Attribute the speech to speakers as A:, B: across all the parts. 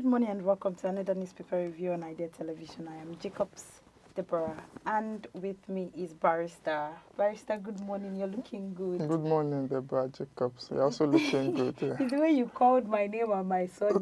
A: Good morning and welcome to another newspaper review on Idea Television. I am Jacobs Deborah, and with me is Barrister. Barrister, good morning. You're looking good.
B: Good morning, Deborah Jacobs. You're also looking good.
A: It's the way you called my name and my son.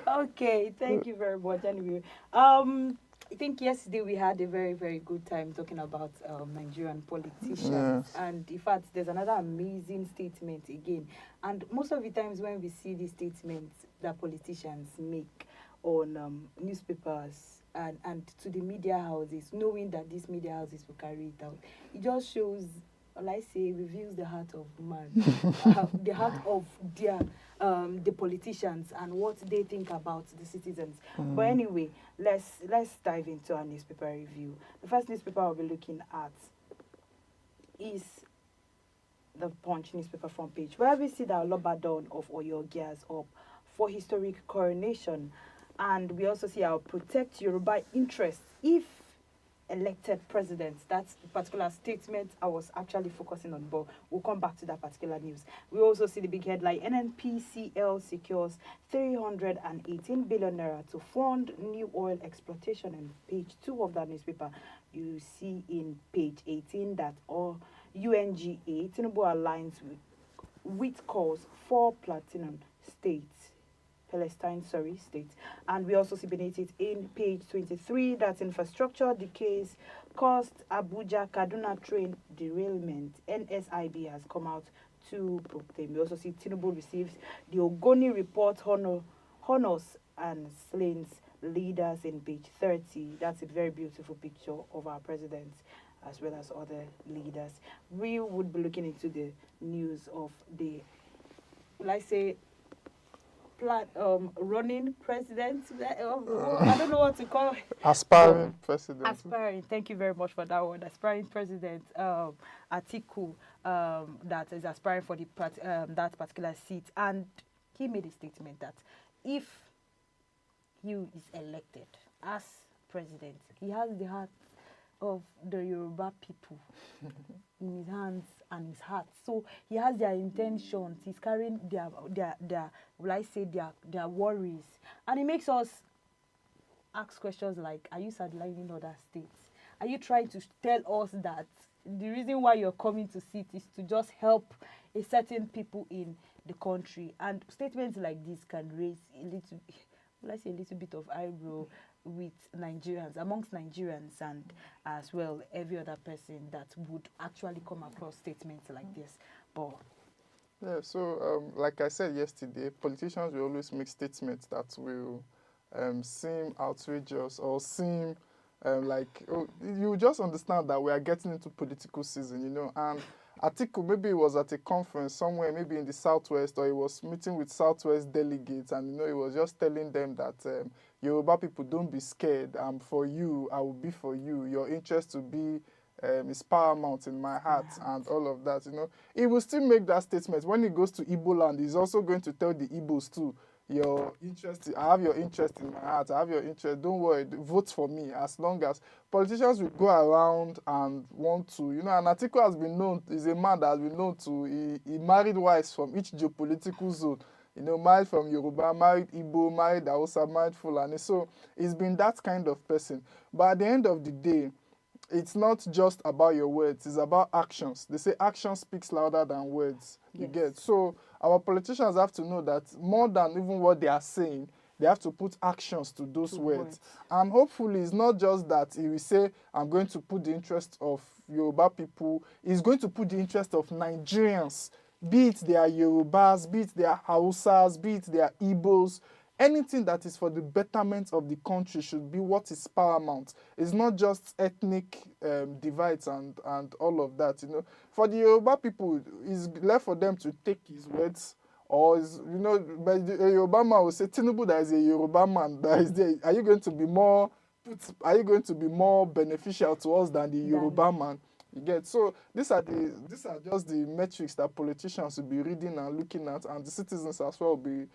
A: Okay, thank you very much. Anyway, I think yesterday we had a very, very good time talking about Nigerian politicians.
B: Yes.
A: And in fact, there's another amazing statement again. And most of the times when we see these statements that politicians make on newspapers and to the media houses, knowing that these media houses will carry it out, it just shows, like I say, reveals the heart of man, the heart of the politicians and what they think about the citizens. But anyway, let's dive into our newspaper review. The first newspaper I'll be looking at is the Punch newspaper front page, where we see that Olobadon of Oyo gears up for historic coronation, and we also see our protect Yoruba interests if elected president. That's the particular statement I was actually focusing on, but we'll come back to that particular news. We also see the big headline: NNPCL secures 318 billion naira to fund new oil exploitation. And page 2 of that newspaper, you see in page 18 that UNGA Tinubu aligns with calls for platinum states. States. And we also see beneath it in page 23 that infrastructure decays caused Abuja Kaduna train derailment. NSIB has come out to proclaim. We also see Tinubu receives the Ogoni report honors and slains leaders in page 30. That's a very beautiful picture of our president as well as other leaders. We would be looking into the news of the, let's say, running president. I don't know what to call it.
B: Aspiring president.
A: Aspiring. Thank you very much for that one. Aspiring president Atiku that is aspiring for the that particular seat, and he made a statement that if he is elected as president, he has the heart of the Yoruba people in his hands and his heart. So he has their intentions. He's carrying their will I say their worries, and it makes us ask questions like: are you sidelining other states? Are you trying to tell us that the reason why you're coming to sit is to just help a certain people in the country? And statements like this can raise a little, will I say, a little bit of eyebrow with Nigerians, amongst Nigerians, and as well every other person that would actually come across statements like this. But
B: yeah, so like I said yesterday, politicians will always make statements that will seem outrageous or seem like, oh, you just understand that we are getting into political season, you know. And Atiku, maybe he was at a conference somewhere, maybe in the Southwest, or he was meeting with Southwest delegates, and, you know, he was just telling them that Yoruba people, don't be scared. I'm for you. I will be for you. Your interest to be is paramount in my heart, and all of that, you know. He will still make that statement. When he goes to Igbo land, he's also going to tell the Igbos too, your interest, I have your interest in my heart, I have your interest, don't worry, vote for me. As long as politicians will go around and want to, you know, and Atiku has been known, is a man that has been known to, he married wives from each geopolitical zone, you know, married from Yoruba, married Igbo, married Hausa, married Fulani. So he's been that kind of person. But at the end of the day, it's not just about your words, it's about actions. They say action speaks louder than words. You get. So our politicians have to know that more than even what they are saying, they have to put actions to those words. And hopefully it's not just that he will say, I'm going to put the interest of Yoruba people, he's going to put the interest of Nigerians, be it their Yorubas, be it their Hausas, be it their Igbos. Anything that is for the betterment of the country should be what is paramount. It's not just ethnic divides and all of that, you know. For the Yoruba people, it's left for them to take his words, or is, you know, but the Yoruba man will say, Tinubu, that is a Yoruba man that is there. Are you going to be more beneficial to us than the Yoruba man? You get. So these are just the metrics that politicians will be reading and looking at, and the citizens as well will be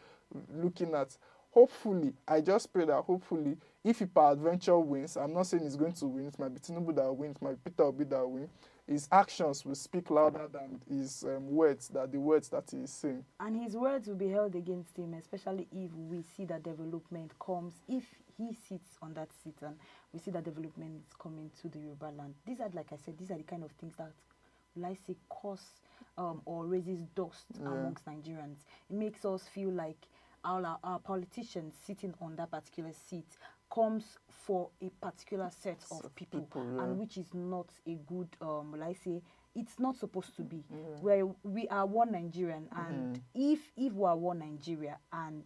B: looking at. Hopefully, I just pray that hopefully, if Adventure wins, I'm not saying he's going to win, it might be Tinubu that will win, it might be Peter Obi that will win. his actions will speak louder than his words, that the words that he is saying.
A: And his words will be held against him, especially if we see that development comes, if he sits on that seat and we see that development is coming to the Yoruba land. These are, like I said, these are the kind of things that, will I say, cause or raises dust amongst Nigerians. It makes us feel like our politicians sitting on that particular seat comes for a particular set of people, and which is not a good, will I say, it's not supposed to be. Where we are one Nigerian, and if we are one Nigeria, and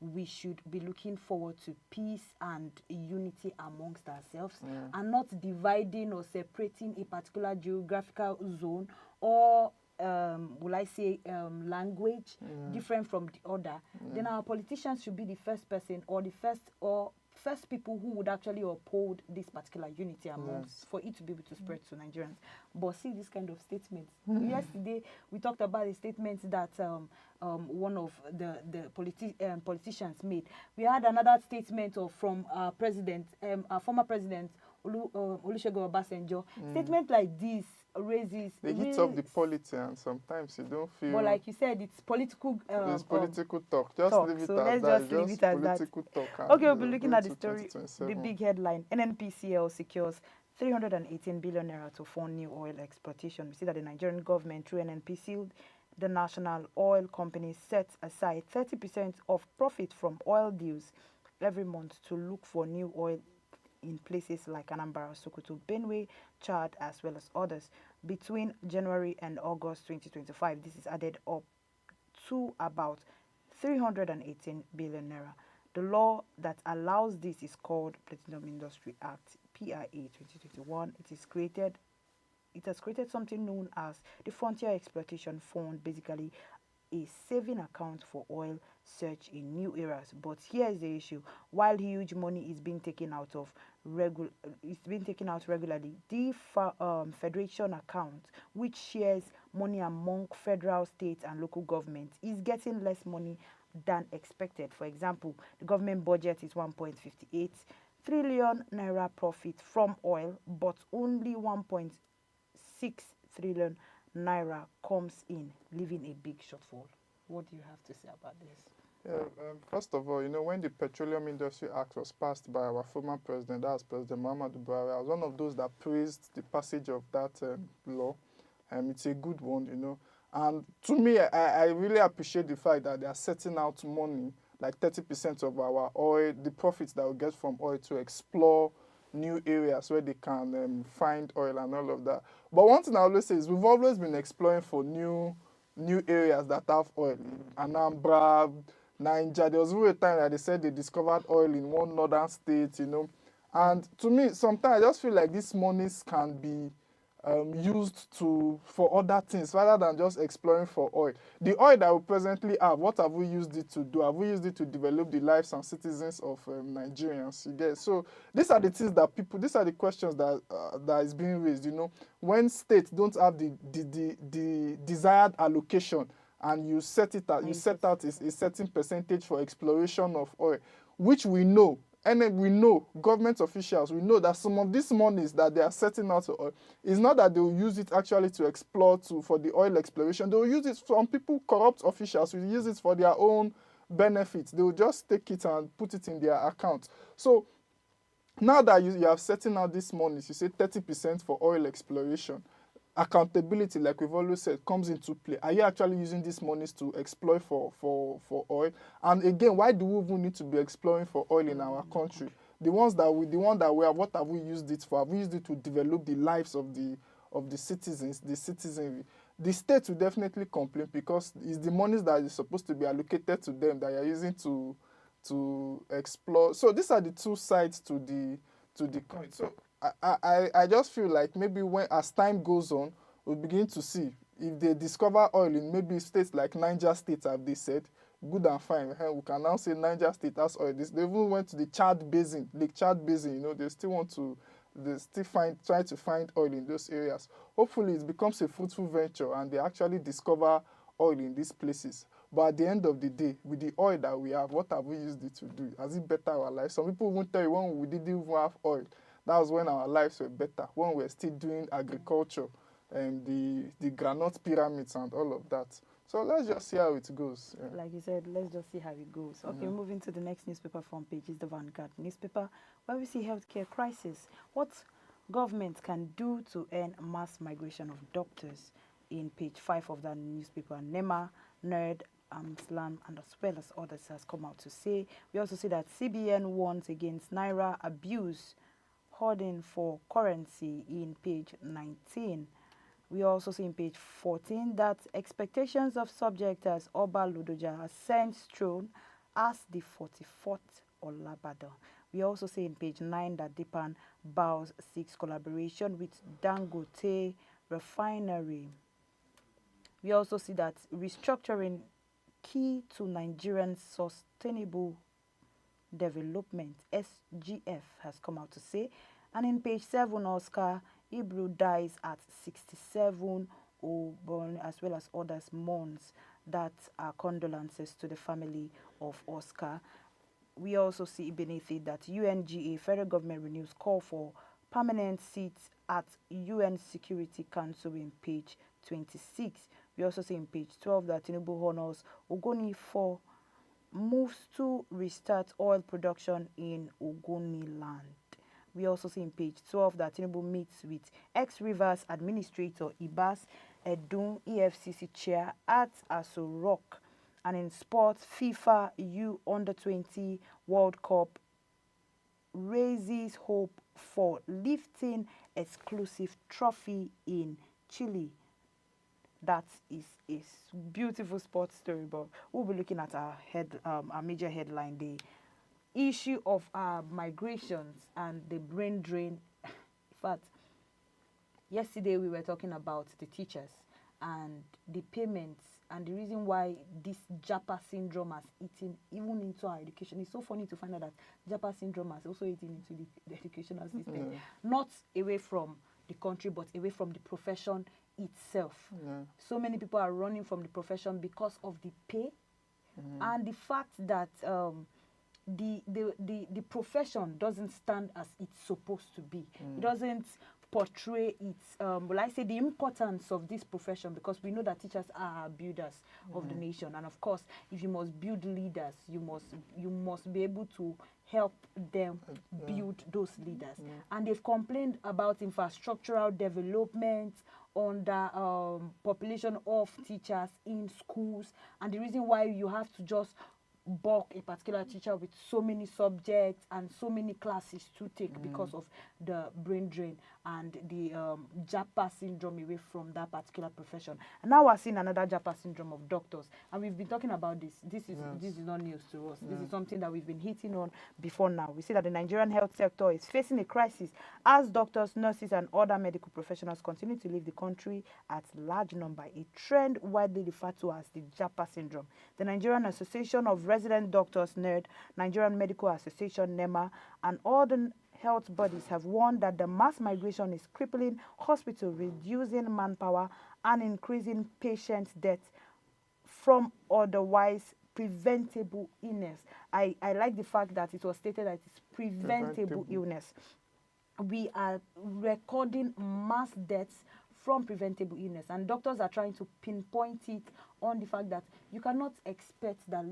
A: we should be looking forward to peace and unity amongst ourselves, and not dividing or separating a particular geographical zone or will I say language different from the other, then our politicians should be the first person or the first people who would actually uphold this particular unity amongst, for it to be able to spread to Nigerians. But see this kind of statements. Yesterday we talked about the statements that one of the politicians made. We had another statement from our president, our former president Olusegun Obasanjo. Statement like this raises.
B: They hit up the politics, and sometimes you don't feel.
A: But like you said, it's political.
B: It's political talk. Just
A: talk.
B: leave it
A: So
B: as
A: let's
B: that.
A: just leave it as that.
B: Political talk.
A: Okay, we'll be looking at the story. The big headline: NNPCL secures 318 billion naira to fund new oil exploitation. We see that the Nigerian government, through NNPCL, the national oil company, sets aside 30% of profit from oil deals every month to look for new oil in places like Anambra, Sokoto, Benue, Chad, as well as others. Between January and August 2025, this is added up to about 318 billion naira. The law that allows this is called Platinum Industry Act, PIA 2021. It has created something known as the Frontier Exploitation Fund, basically a saving account for oil search in new areas. But here's the issue: while huge money is being taken out regularly, the federation account, which shares money among federal, state, and local governments, is getting less money than expected. For example, the government budget is 1.58 trillion naira profit from oil, but only 1.6 trillion naira comes in, leaving a big shortfall. What do you have to say about this?
B: Yeah, first of all, when the Petroleum Industry Act was passed by our former president, that was President Muhammadu Buhari, I was one of those that praised the passage of that law. It's a good one, And to me, I really appreciate the fact that they are setting out money, like 30% of our oil, the profits that we get from oil, to explore new areas where they can find oil and all of that. But one thing I always say is we've always been exploring for new areas that have oil. Anambra, Niger. There was even a time that they said they discovered oil in one northern state, And to me, sometimes I just feel like these monies can be used for other things rather than just exploring for oil. The oil that we presently have, what have we used it to do? Have we used it to develop the lives and citizens of Nigerians? You get? So these are the things that these are the questions that is being raised. When states don't have the desired allocation, and you set out a certain percentage for exploration of oil, which we know. And we know, government officials, we know that some of these monies that they are setting out for oil is not that they will use it actually to explore for the oil exploration. They will use it, some people, corrupt officials, will use it for their own benefits. They will just take it and put it in their account. So now that you have setting out these monies, you say 30% for oil exploration, accountability, like we've always said, comes into play. Are you actually using these monies to exploit for oil? And again, why do we even need to be exploring for oil in our country? The one that we have, what have we used it for? Have we used it to develop the lives of the citizens, the citizenry? The state will definitely complain because it's the monies that is supposed to be allocated to them that you're using to explore. So these are the two sides to the coin. So I just feel like maybe as time goes on, we'll begin to see if they discover oil in maybe states like Niger State, have they said, good and fine. We can now say Niger State has oil. They even went to the Chad Basin, Lake Chad Basin. They still try to find oil in those areas. Hopefully, it becomes a fruitful venture and they actually discover oil in these places. But at the end of the day, with the oil that we have, what have we used it to do? Has it better our life? Some people won't tell you when we didn't even have oil. That was when our lives were better, when we were still doing agriculture. the granite pyramids and all of that. So let's just see how it goes. Yeah.
A: Like you said, let's just see how it goes. Okay, moving to the next newspaper front page is the Vanguard newspaper, where we see healthcare crisis. What government can do to end mass migration of doctors in page 5 of that newspaper. NEMA, NERD, Slam, and as well as others has come out to say. We also see that CBN warns against Naira abuse, hoarding for currency in page 19. We also see in page 14 that expectations of subject as Oba Lodoja ascends throne as the 44th Olabadan. We also see in page 9 that Dipan bows seeks collaboration with Dangote Refinery. We also see that restructuring key to Nigerian sustainable development, SGF, has come out to say. And in page 7, Oscar Ibru dies at 67, as well as others mourns that are condolences to the family of Oscar. We also see beneath it that UNGA, federal government renews call for permanent seats at UN Security Council in page 26. We also see in page 12 that Tinubu honors Ogoni for moves to restart oil production in Ogoni land. We also see in page 12 that Tinubu meets with ex-Rivers Administrator Ibas Edun EFCC chair at Aso Rock. And in sports, FIFA U Under-20 World Cup raises hope for lifting exclusive trophy in Chile. That is a beautiful sports story, but we'll be looking at our major headline, the issue of migrations and the brain drain. In fact, yesterday we were talking about the teachers and the payments and the reason why this Japa syndrome has eaten even into our education. It's so funny to find out that Japa syndrome has also eaten into the educational system, not away from the country, but away from the profession itself. So many people are running from the profession because of the pay and the fact that the profession doesn't stand as it's supposed to be. It doesn't portray its the importance of this profession, because we know that teachers are builders of the nation, and of course, if you must build leaders, you must be able to help them build those leaders. And they've complained about infrastructural development on the population of teachers in schools, and the reason why you have to just bulk a particular teacher with so many subjects and so many classes to take because of the brain drain and the Japa syndrome away from that particular profession. And now we're seeing another Japa syndrome of doctors, and we've been talking about this. This is not news to us. This is something that we've been hitting on before now. We see that the Nigerian health sector is facing a crisis as doctors, nurses, and other medical professionals continue to leave the country at large number, a trend widely referred to as the Japa syndrome. The Nigerian Association of Resident Doctors, NERD, Nigerian Medical Association, NEMA, and other health bodies have warned that the mass migration is crippling hospitals, reducing manpower, and increasing patient deaths from otherwise preventable illness. I like the fact that it was stated that it's preventable illness. We are recording mass deaths from preventable illness, and doctors are trying to pinpoint it on the fact that you cannot expect that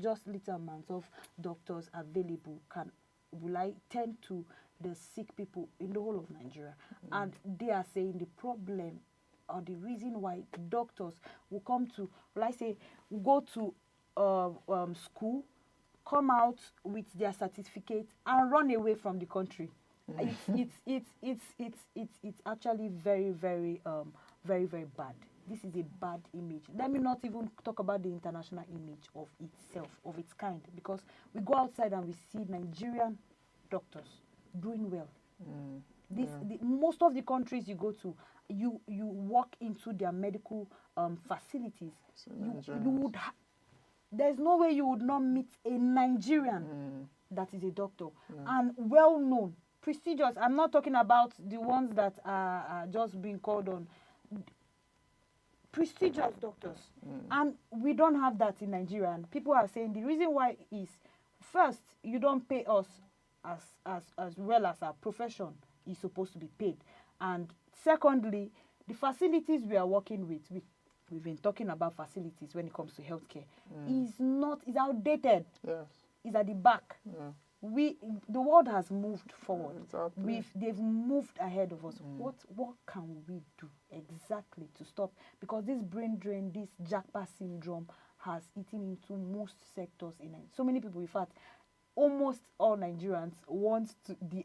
A: just little amounts of doctors available will tend to the sick people in the whole of Nigeria. And they are saying the problem or the reason why doctors will come to, go to school, come out with their certificate and run away from the country. It's actually very, very, very, very bad. This is a bad image. Let me not even talk about the international image of itself, of its kind, because we go outside and we see Nigerian doctors doing well. Most of the countries you go to, you walk into their medical facilities. There's no way you would not meet a Nigerian that is a doctor and well known, prestigious. I'm not talking about the ones that are just being called on. Prestigious doctors. And we don't have that in Nigeria. And people are saying the reason why is, first, you don't pay us as well as our profession is supposed to be paid. And secondly, the facilities we are working with, we've been talking about facilities when it comes to healthcare, is outdated.
B: Yes.
A: It's at the back.
B: Yeah.
A: The world has moved forward.
B: Exactly.
A: They've moved ahead of us. What can we do exactly to stop? Because this brain drain, this jackpot syndrome has eaten into most sectors in it. So many people, in fact, almost all Nigerians want the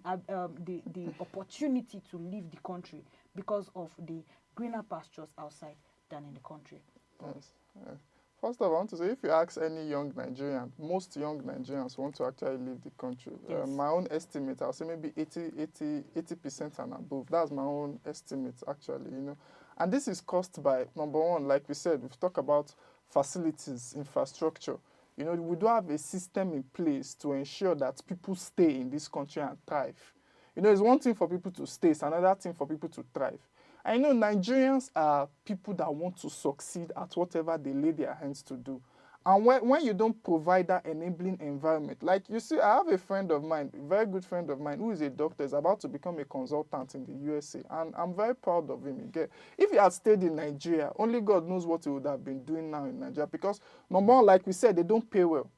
A: opportunity to leave the country because of the greener pastures outside than in the country.
B: Yes. Yes. First of all, I want to say, if you ask any young Nigerian, most young Nigerians want to actually leave the country.
A: Yes.
B: My own estimate, I'll say maybe 80% and above. That's my own estimate, actually, you know. And this is caused by, number one, like we said, we've talked about facilities, infrastructure. You know, we don't have a system in place to ensure that people stay in this country and thrive. You know, it's one thing for people to stay, it's another thing for people to thrive. I know Nigerians are people that want to succeed at whatever they lay their hands to do. And when you don't provide that enabling environment, like you see, I have a friend of mine, a very good friend of mine, who is a doctor, is about to become a consultant in the USA. And I'm very proud of him. If he had stayed in Nigeria, only God knows what he would have been doing now in Nigeria. Because, number one, like we said, they don't pay well.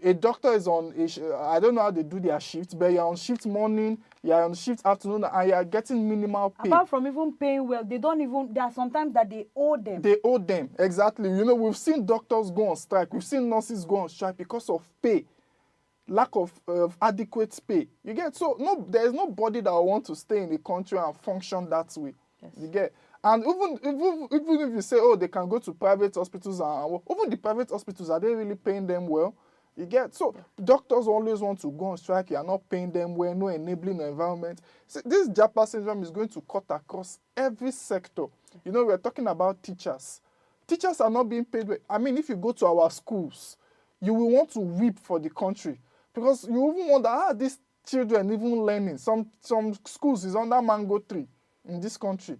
B: A doctor is on, I don't know how they do their shift, but you're on shift morning, you're on shift afternoon, and you're getting minimal pay.
A: Apart from even paying well, there are sometimes that they owe them.
B: They owe them, exactly. You know, we've seen doctors go on strike, we've seen nurses go on strike because of pay, lack of adequate pay. You get? So, no, there's nobody that will want to stay in the country and function that way.
A: Yes.
B: You get? And even if you say, oh, they can go to private hospitals, and even the private hospitals, are they really paying them well? You get? So doctors always want to go on strike. You are not paying them well, no enabling environment. So this JAPA syndrome is going to cut across every sector. You know, we're talking about teachers. Teachers are not being paid well. I mean, if you go to our schools, you will want to weep for the country. Because you even wonder, how are these children even learning? Some schools is under mango tree in this country.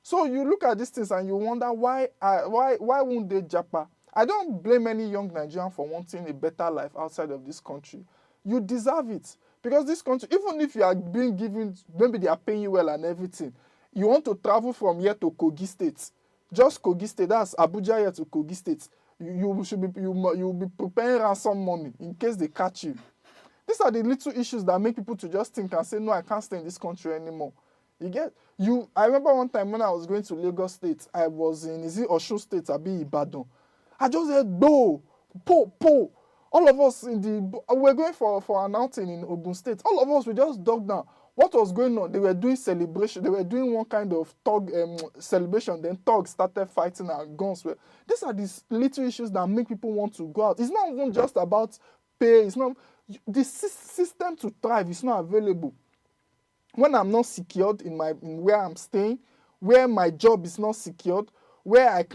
B: So you look at these things and you wonder why won't they JAPA? I don't blame any young Nigerian for wanting a better life outside of this country. You deserve it. Because this country, even if you are being given, maybe they are paying you well and everything, you want to travel from here to Kogi State. Just Kogi State, that's Abuja here to Kogi State. You will be preparing ransom money in case they catch you. These are the little issues that make people to just think and say, no, I can't stay in this country anymore. You get? I remember one time when I was going to Lagos State, I was in, Osun State, Ibadan. I just heard, po. All of us we're going for an outing in Ogun State. All of us, we just dug down. What was going on? They were doing celebration. They were doing one kind of thug celebration. Then thugs started fighting and guns. These are these little issues that make people want to go out. It's not even just about pay. It's not, the system to thrive is not available. When I'm not secured in where I'm staying, where my job is not secured, where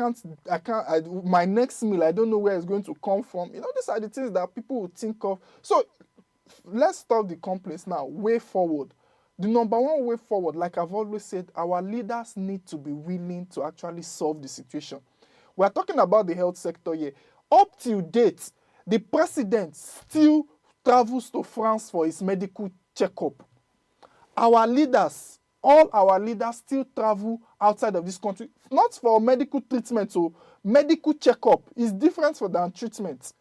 B: my next meal, I don't know where it's going to come from. You know, these are the things that people will think of. So let's stop the complaints now. Way forward. The number one way forward, like I've always said, our leaders need to be willing to actually solve the situation. We're talking about the health sector here. Up till date, the president still travels to France for his medical checkup. Our leaders, all our leaders still travel outside of this country, not for medical treatment, so medical checkup is different than treatment.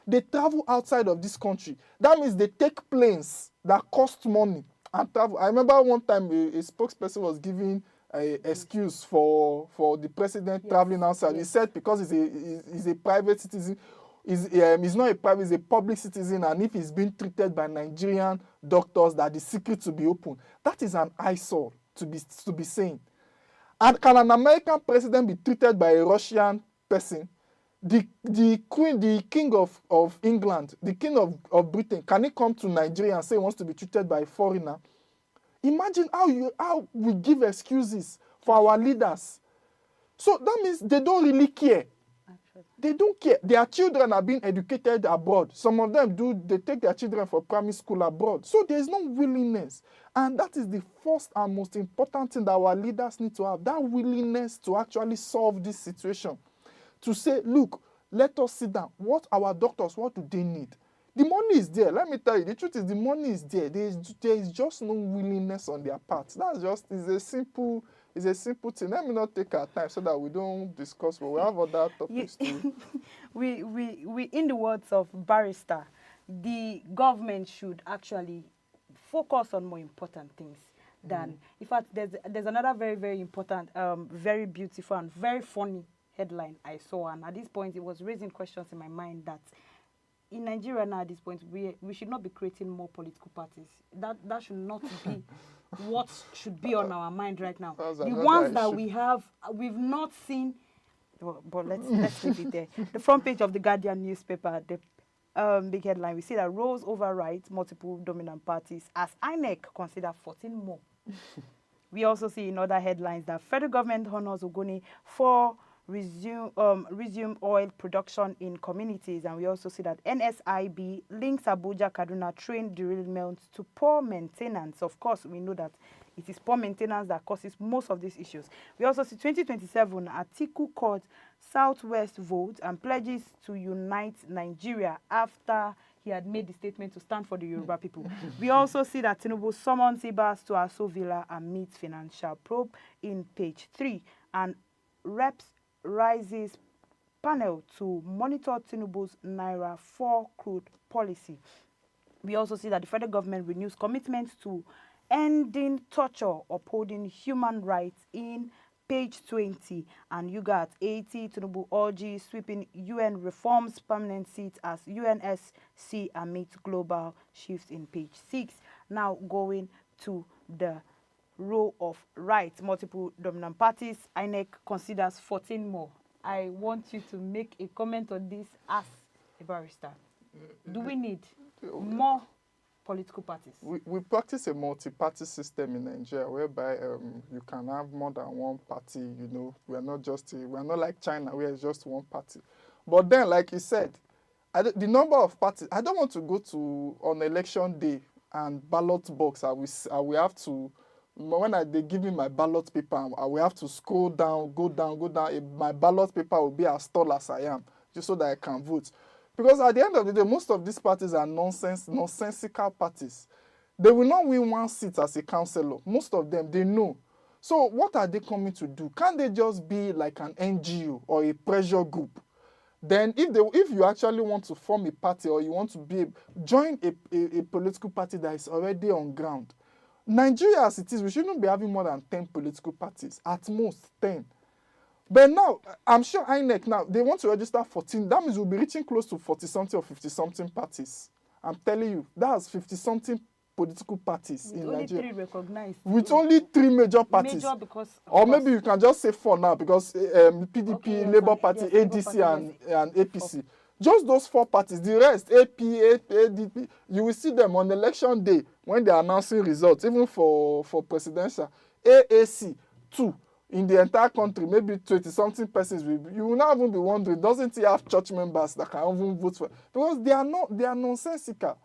B: They travel outside of this country. That means they take planes that cost money and travel. I remember one time a spokesperson was giving an excuse for the president traveling outside. He said because he's a private citizen, he's not a private, he's a public citizen, and if he's being treated by Nigerian doctors, that the secret to be open. That is an eyesore to be saying. And can an American president be treated by a Russian person? The king of England, the king of Britain, can he come to Nigeria and say he wants to be treated by a foreigner? Imagine how we give excuses for our leaders. So that means they don't really care. They don't care. Their children are being educated abroad. Some of them they take their children for primary school abroad. So there's no willingness. And that is the first and most important thing that our leaders need to have, that willingness to actually solve this situation. To say, look, let us sit down. What do they need? The money is there. Let me tell you, the truth is the money is there. There is just no willingness on their part. It's a simple It's a simple thing. Let me not take our time so that we don't discuss, but we have other
A: You,
B: topics too.
A: we, in the words of Barrister, the government should actually focus on more important things than. In fact, there's another very very important, very beautiful and very funny headline I saw, and at this point it was raising questions in my mind that in Nigeria now at this point we should not be creating more political parties. That should not be what should be on our mind right now.
B: That's
A: The
B: another
A: ones that
B: issue.
A: we have, we've not seen. But let's leave it there. The front page of the Guardian newspaper, the big headline, we see that Rose overrides multiple dominant parties as INEC consider 14 more. We also see in other headlines that federal government honors Ogoni for resume oil production in communities, and we also see that NSIB links Abuja Kaduna train derailment to poor maintenance. Of course, we know that it is poor maintenance that causes most of these issues. We also see 2027 Atiku called Southwest vote and pledges to unite Nigeria after he had made the statement to stand for the Yoruba people. We also see that Tinubu summons Ibas to Aso Villa and meets financial probe in page 3, and reps rises panel to monitor Tinubu's Naira 4 crude policy. We also see that the federal government renews commitment to ending torture, upholding human rights in page 20, and you got 80 Tinubu urges sweeping UN reforms permanent seats as UNSC amidst global shift in page 6. Now going to the row of rights, multiple dominant parties, INEC considers 14 more. I want you to make a comment on this as a barrister. Do we need more political parties?
B: We practice a multi-party system in Nigeria whereby you can have more than one party. You know, we're not like China where it's just one party. But then, like you said, the number of parties, I don't want to go to on election day and ballot box. I will have to, when they give me my ballot paper, I will have to scroll down, go down. My ballot paper will be as tall as I am, just so that I can vote. Because at the end of the day, most of these parties are nonsensical parties. They will not win one seat as a councillor. Most of them, they know. So what are they coming to do? Can't they just be like an NGO or a pressure group? Then if you actually want to form a party or you want to join a political party that is already on ground. Nigeria as it is, we shouldn't be having more than 10 political parties, at most 10. But now, I'm sure INEC now, they want to register 14. That means we'll be reaching close to 40-something or 50-something parties. I'm telling you, that's 50-something political parties in Nigeria.
A: Only 3 recognized.
B: With only 3 major parties.
A: Major because,
B: or maybe you can just say 4 now because PDP,
A: okay, yes,
B: Labour Party,
A: yes,
B: ADC,
A: Labour Party,
B: and APC. Just those 4 parties. The rest, AP, ADP, you will see them on election day when they're announcing results, even for presidential. AAC, 2. In the entire country, maybe 20-something persons, you will not even be wondering, doesn't he have church members that can even vote for? Because they are nonsensical.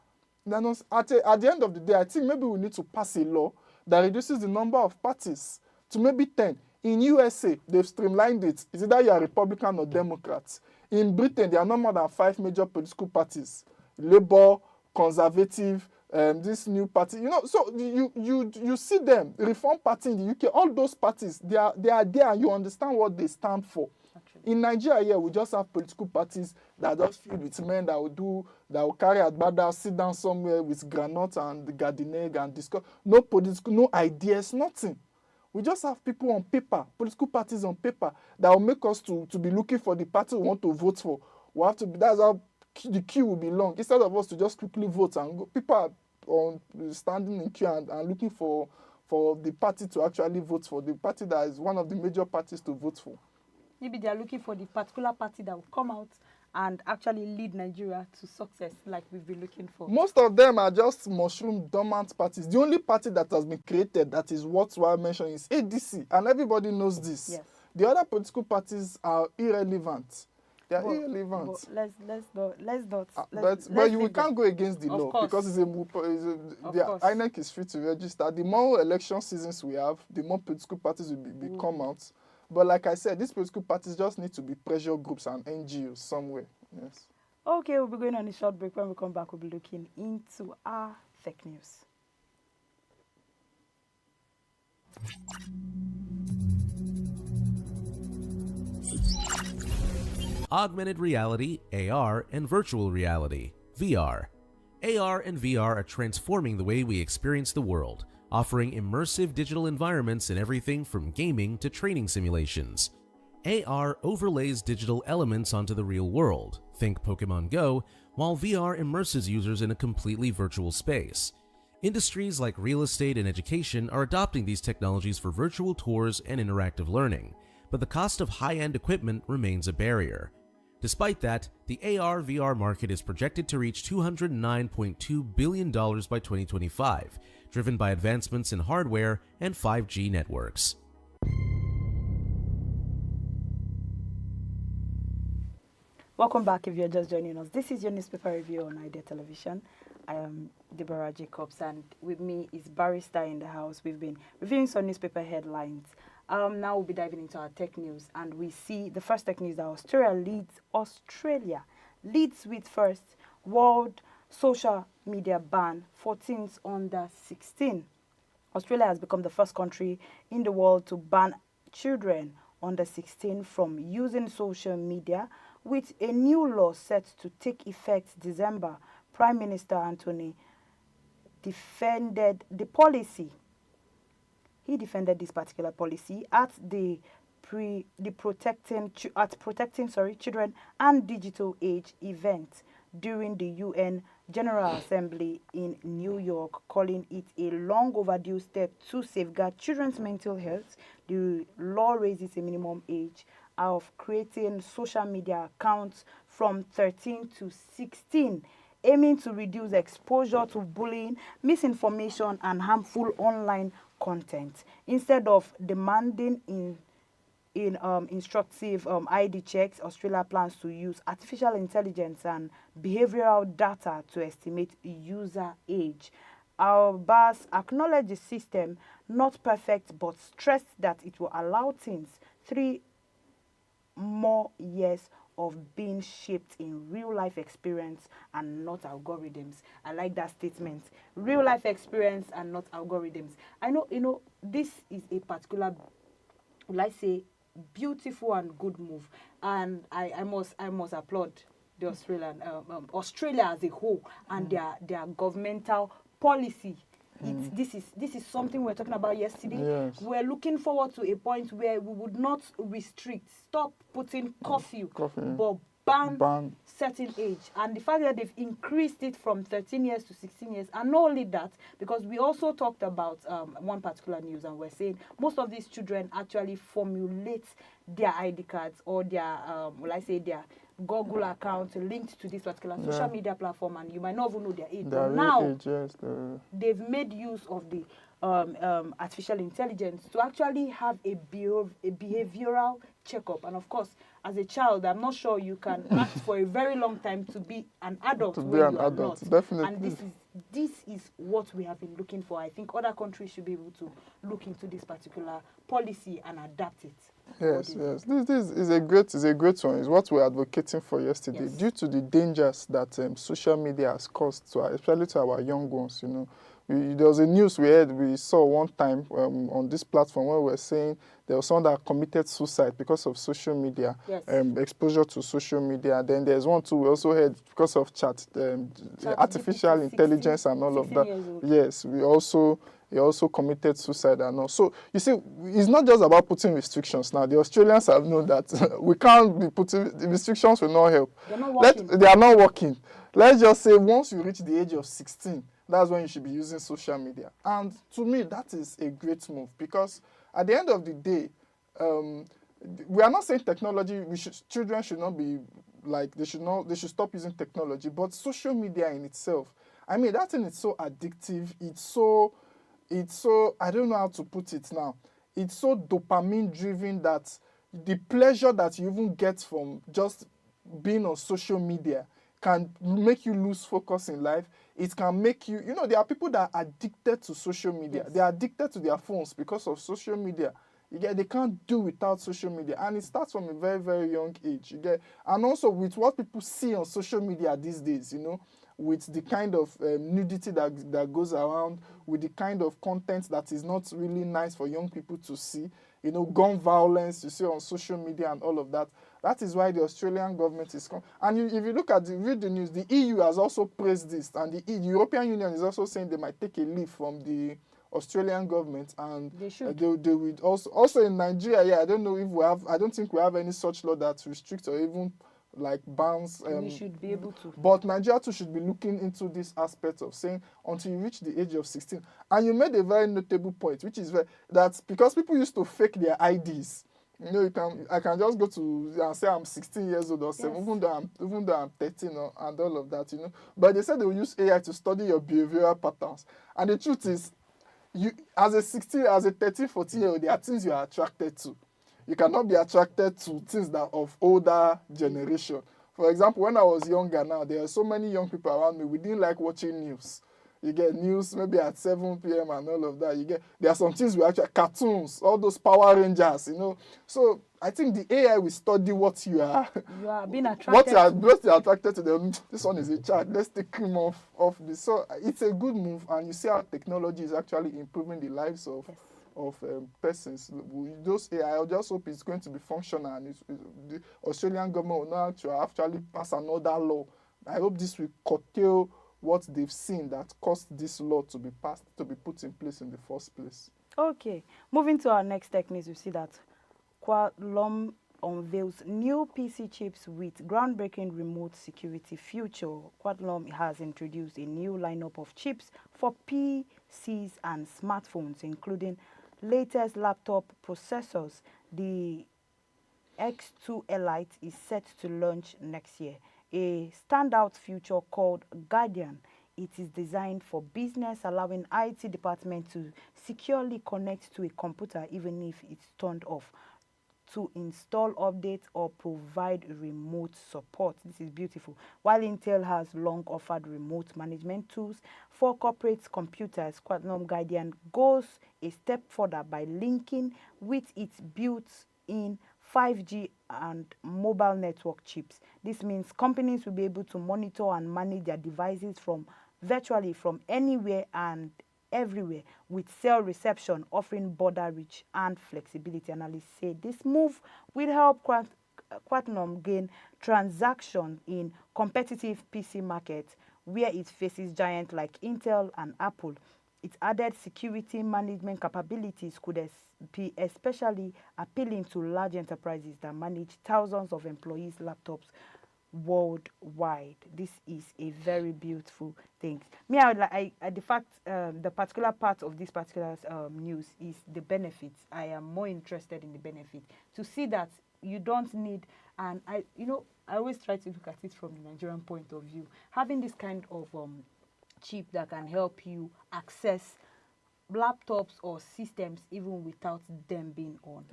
B: At the end of the day, I think maybe we need to pass a law that reduces the number of parties to maybe 10. In USA, they've streamlined it. It's either you are Republican or Democrat. In Britain, there are no more than 5 major political parties. Labour, Conservative, this new party, you know, so you see them, Reform Party in the UK, all those parties, they are there and you understand what they stand for. Actually. In Nigeria, yeah, we just have political parties that are just filled with men that will carry agbada, sit down somewhere with granite and garden egg and discuss. No political, no ideas, nothing. We just have people on paper, political parties on paper, that will make us to be looking for the party we want to vote for. We have to be, that's how the queue will be long. Instead of us to just quickly vote and go, people are standing in queue and looking for the party to actually vote for, the party that is one of the major parties to vote for.
A: Maybe they are looking for the particular party that will come out and actually lead Nigeria to success, like we've been looking for.
B: Most of them are just mushroom dormant parties. The only party that has been created that is worthwhile mentioning is ADC, and everybody knows this.
A: Yes.
B: The other political parties are irrelevant. They are irrelevant. But we can't go against the law because the INEC is free to register. The more election seasons we have, the more political parties will come out. But like I said, these political parties just need to be pressure groups and NGOs somewhere. Yes.
A: Okay, we'll be going on a short break. When we come back, we'll be looking into our fake news.
C: Augmented reality, AR, and virtual reality, VR. AR and VR are transforming the way we experience the world, offering immersive digital environments in everything from gaming to training simulations. AR overlays digital elements onto the real world, think Pokemon Go, while VR immerses users in a completely virtual space. Industries like real estate and education are adopting these technologies for virtual tours and interactive learning, but the cost of high-end equipment remains a barrier. Despite that, the AR/VR market is projected to reach $209.2 billion by 2025, driven by advancements in hardware and 5G networks.
A: Welcome back if you're just joining us. This is your newspaper review on Idea Television. I am Deborah Jacobs, and with me is Barrister in the house. We've been reviewing some newspaper headlines. Now we'll be diving into our tech news, and we see the first tech news that Australia leads with first world social media ban 14s under 16. Australia has become the first country in the world to ban children under 16 from using social media, with a new law set to take effect December. Prime Minister Anthony defended the policy. He defended this particular policy at Protecting Children and Digital Age event during the UN General Assembly in New York, calling it a long overdue step to safeguard children's mental health. The law raises a minimum age of creating social media accounts from 13 to 16, aiming to reduce exposure to bullying, misinformation, and harmful online content. Instead of demanding instructive ID checks, Australia plans to use artificial intelligence and behavioral data to estimate user age. Albers acknowledged the system not perfect, but stressed that it will allow teens 3 more years of being shaped in real-life experience and not algorithms. I like that statement. Real-life experience and not algorithms. I know, this is a particular, will I say, beautiful and good move, and I must applaud the Australia as a whole and their governmental policy. This is something we were talking about yesterday.
B: Yes.
A: We're looking forward to a point where we would not stop putting curfew. But ban certain age. And the fact that they've increased it from 13 years to 16 years, and not only that, because we also talked about one particular news, and we're saying most of these children actually formulate their ID cards or their their Google account linked to this particular social media platform, and you might not even know their age. But now they've made use of the artificial intelligence to actually have a behavioral checkup. And of course, as a child, I'm not sure you can act for a very long time to be an adult.
B: Definitely.
A: And this is what we have been looking for. I think other countries should be able to look into this particular policy and adapt it.
B: Yes. This is a great one. It's what we're advocating for yesterday.
A: Yes.
B: Due to the dangers that social media has caused, especially to our young ones, there was a news we saw one time on this platform where we were saying there was someone that committed suicide because of social media, exposure to social media. Then there's one too we also heard because of artificial intelligence and all of that. Yes, he also committed suicide and all. So you see, it's not just about putting restrictions now. The Australians have known that we can't be putting restrictions will not help.
A: They're not working.
B: They are not working. Let's just say once you reach the age of 16, that's when you should be using social media. And to me, that is a great move, because at the end of the day, we are not saying technology, children should not be like, they should stop using technology, but social media in itself, I mean, that thing is so addictive. It's so, I don't know how to put it now. It's so dopamine driven that the pleasure that you even get from just being on social media can make you lose focus in life. It can make you, there are people that are addicted to social media. Yes. They are addicted to their phones because of social media. They can't do without social media. And it starts from a very, very young age. And also with what people see on social media these days, with the kind of nudity that goes around, with the kind of content that is not really nice for young people to see, gun violence you see on social media and all of that. That is why the Australian government is and if you look at read the news, the EU has also praised this, and the European Union is also saying they might take a leaf from the Australian government, and
A: They should.
B: they would also in Nigeria. Yeah, I don't know if we have. I don't think we have any such law that restricts or even like bans.
A: We should be able to.
B: But Nigeria too should be looking into this aspect of saying until you reach the age of 16. And you made a very notable point, which is that because people used to fake their IDs. I can just go to and say I'm 16 years old or 7,
A: Yes.
B: even though I'm 13 and all of that, But they said they will use AI to study your behavioral patterns. And the truth is, you as a 13, 14-year-old, there are things you are attracted to. You cannot be attracted to things that of older generation. For example, when I was younger now, there are so many young people around me. We didn't like watching news. You get news maybe at 7 p.m. and all of that. There are some things we actually, cartoons, all those Power Rangers, So I think the AI will study what you are.
A: You are being attracted.
B: What you are attracted to them. This one is a child. Let's take him off this. So it's a good move, and you see how technology is actually improving the lives of.
A: Yes.
B: Of persons. Those AI, I just hope it's going to be functional, and the Australian government will not actually pass another law. I hope this will curtail what they've seen that caused this law to be put in place in the first place.
A: Okay, moving to our next tech news, we see that Qualcomm unveils new PC chips with groundbreaking remote security feature. Qualcomm has introduced a new lineup of chips for PCs and smartphones, including latest laptop processors. The X2 Elite is set to launch next year. A standout feature called Guardian. It is designed for business, allowing IT department to securely connect to a computer even if it's turned off, to install updates or provide remote support. This is beautiful. While Intel has long offered remote management tools for corporate computers, Qualcomm Guardian goes a step further by linking with its built-in 5G and mobile network chips. This means companies will be able to monitor and manage their devices virtually from anywhere and everywhere with cell reception, offering border reach and flexibility. Analysts say this move will help Qualcomm gain traction in competitive PC market where it faces giants like Intel and Apple. Its added security management capabilities could be especially appealing to large enterprises that manage thousands of employees' laptops worldwide. This is a very beautiful thing. The particular part of this particular news is the benefits. I am more interested in the benefit to see that you don't need, and I always try to look at it from the Nigerian point of view. Having this kind of chip that can help you access laptops or systems even without them being on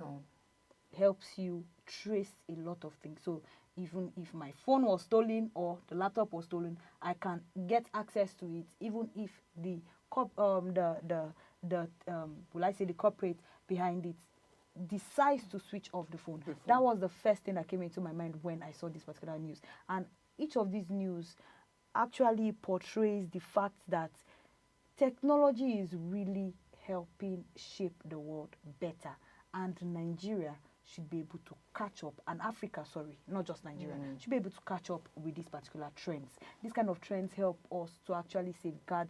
A: helps you trace a lot of things. So even if my phone was stolen or the laptop was stolen, I can get access to it even if the corporate behind it decides to switch off the phone. That was the first thing that came into my mind when I saw this particular news. And each of these news actually portrays the fact that technology is really helping shape the world better, and Nigeria should be able to catch up, and Africa, not just Nigeria, should be able to catch up with these particular trends. These kind of trends help us to actually safeguard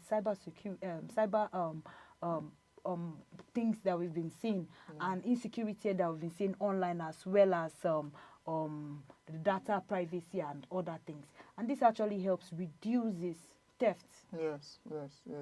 A: things that we've been seeing and insecurity that we've been seeing online, as well as the data privacy and other things. And this actually helps reduce this theft.
B: Yes.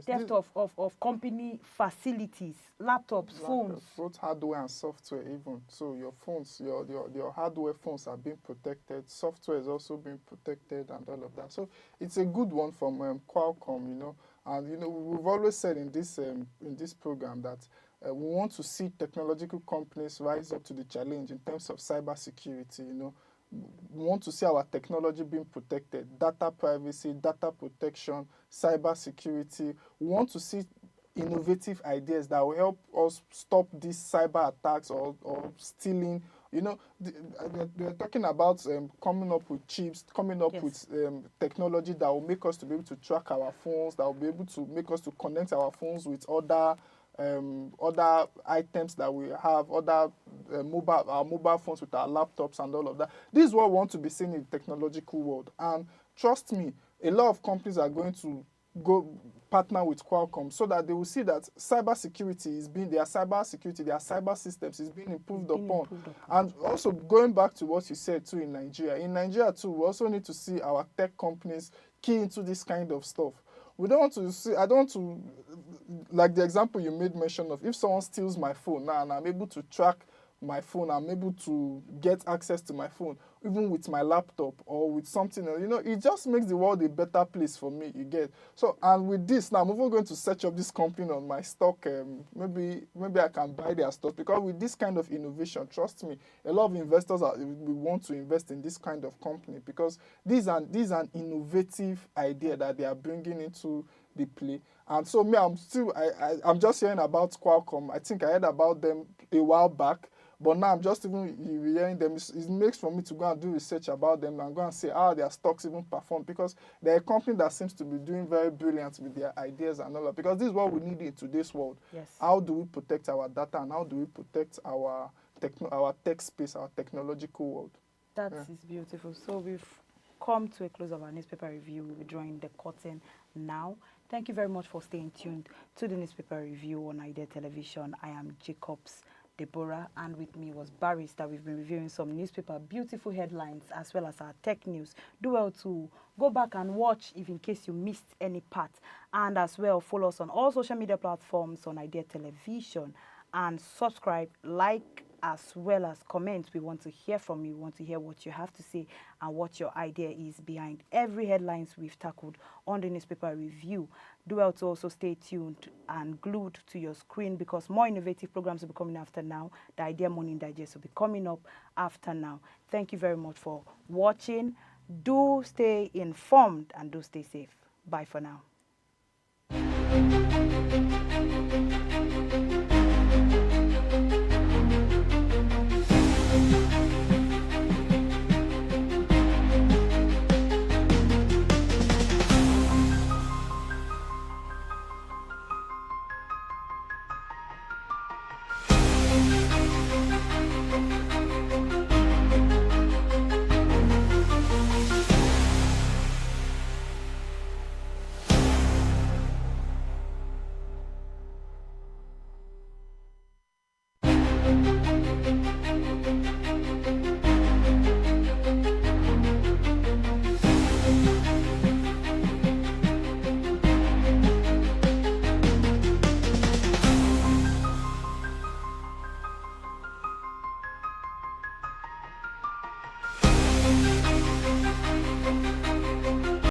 A: Theft of company facilities, laptops, phones.
B: Both hardware and software even. So your phones, your hardware phones are being protected. Software is also being protected and all of that. So it's a good one from Qualcomm, And, we've always said in this program that we want to see technological companies rise up to the challenge in terms of cybersecurity, We want to see our technology being protected, data privacy, data protection, cyber security. We want to see innovative ideas that will help us stop these cyber attacks or stealing. They're talking about coming up with chips, coming up with technology that will make us to be able to track our phones, that will be able to make us to connect our phones with other items that we have, other our mobile phones, with our laptops and all of that. This is what we want to be seeing in the technological world. And trust me, a lot of companies are going to go partner with Qualcomm so that they will see that cybersecurity is being, their cyber systems is being improved upon. And also going back to what you said too in Nigeria too, we also need to see our tech companies key into this kind of stuff. We don't want to see, I don't want to, like the example you made mention of, if someone steals my phone now and I'm able to track my phone, I'm able to get access to my phone, even with my laptop or with something else, you know, it just makes the world a better place for me, you get. So, and with this, now I'm even going to search up this company on my stock, maybe I can buy their stock, because with this kind of innovation, trust me, a lot of investors will want to invest in this kind of company, because these are an innovative idea that they are bringing into the play. And so me, I'm just hearing about Qualcomm. I think I heard about them a while back, but now I'm just even hearing them. It makes for me to go and do research about them and go and see how their stocks even perform, because they're a company that seems to be doing very brilliant with their ideas and all that. Because this is what we need in today's world.
A: Yes.
B: How do we protect our data, and how do we protect our tech space, our technological world?
A: That is beautiful. So we've come to a close of our newspaper review. We'll be drawing the curtain now. Thank you very much for staying tuned to the newspaper review on Idea Television. I am Jacobs Deborah, and with me was Barrister. We've been reviewing some newspaper beautiful headlines as well as our tech news. Do well to go back and watch if in case you missed any part, and as well follow us on all social media platforms on Idea Television, and subscribe, like, as well as comment. We want to hear from you. We want to hear what you have to say and what your idea is behind every headlines we've tackled on the newspaper review. Do well to also stay tuned and glued to your screen, because more innovative programs will be coming after now. The Idea Morning Digest will be coming up after now. Thank you very much for watching. Do stay informed and do stay safe. Bye for now.